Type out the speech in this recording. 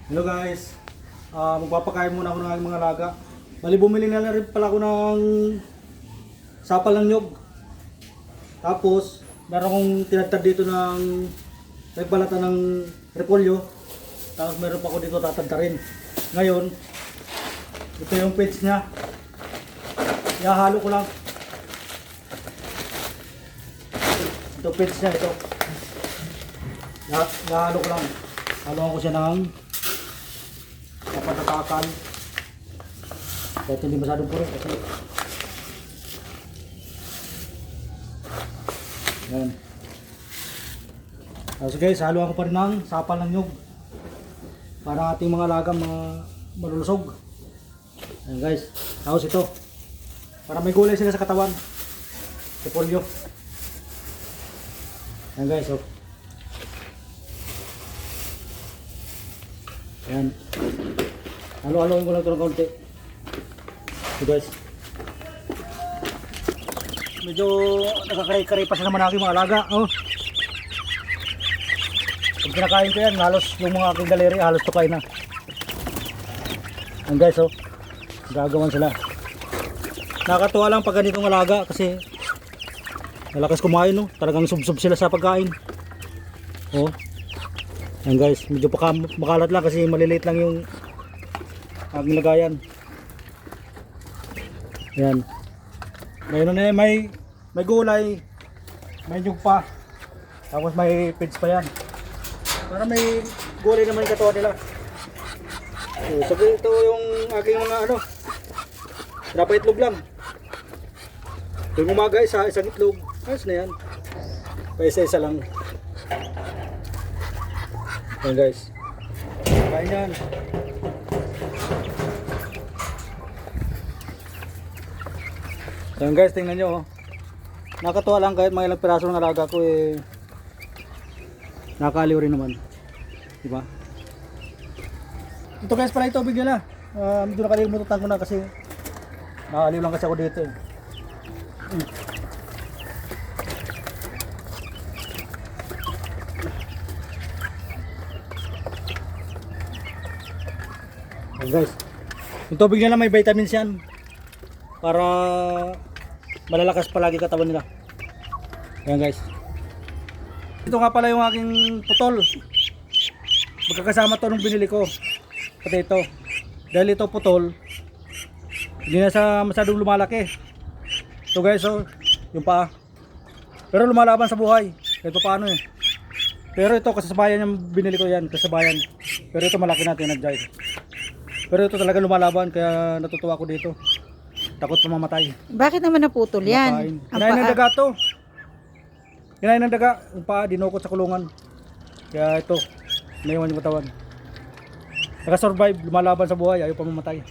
Hello guys, magpapakain muna ako ng aking mga alaga. Bali bumili na rin pala ako ng sapal ng nyog. Tapos meron akong tinatad dito ng nagbalatan ng repolyo. Tapos meron pa ako dito tatadta rin. Ngayon, ito yung pits niya. Ihahalo ko lang. Ito pits niya ito. Ihahalo ko lang. Haluan ko siya ng patatakan. Kahit hindi masyadong puro kasi yan. So guys, haluan ko pa rin ng sapal ng nyug para ating mga alagang malulusog. Ayan guys, tapos ito para may gulay sila sa katawan, repolyo. Ayan guys, oh. Ayan, halo-haloin ko lang ito ng kaunti. So guys, medyo nakakari-kari pa siya naman aking mga alaga. Oh. Pag kinakain ko yan, halos yung mga aking galeri, halos tukay na. Ayan guys, oh. Gagawan sila. Nakakatuwa lang pag ganitong alaga kasi malakas kumain, no? Talagang sub-sub sila sa pagkain. Oh. Ayan guys, medyo makalat lang kasi maliliit lang yung aking lagayan. Ayan. Ngayon na may gulay, may nyug pa, tapos may feeds pa yan. Para may gulay naman yung katawan nila. So ito yung aking mga dapat itlog lang. Tuwing umaga isang itlog, ayos na yan. Paisa-isa lang. Ayan guys, kain yan. Ayan guys, tingnan nyo, oh. Nakakatuwa lang kahit mga ilang piraso ng alaga ko nakakaliw rin naman, diba? Ito guys, pala ito bigyan na. Medyo nakalimutan ko na kasi nakaliw lang kasi ako dito eh. Ayan guys, yung tubig nila may vitamins yan para malalakas palagi katawan nila. Ayan guys, ito nga pala yung aking putol. Magkakasama to nung binili ko, pati ito. Dahil ito putol, hindi na sa masyadong lumalaki. Ito guys, oh, yung paa. Pero lumalaban sa buhay kahit paano eh. Pero ito kasabayan yung binili ko yan, kasabayan. Pero ito malaki na tinadjay. Pero ito talaga lumalaban kaya natutuwa ko dito. Takot pa mamatay. Bakit naman naputol yan? Ang Kinain ng paa. daga to. Kinain ng daga. Yung paa dinukot sa kulungan. Kaya ito, naiwan yung katawan. Nakasurvive, lumalaban sa buhay, ayaw pa mamatay.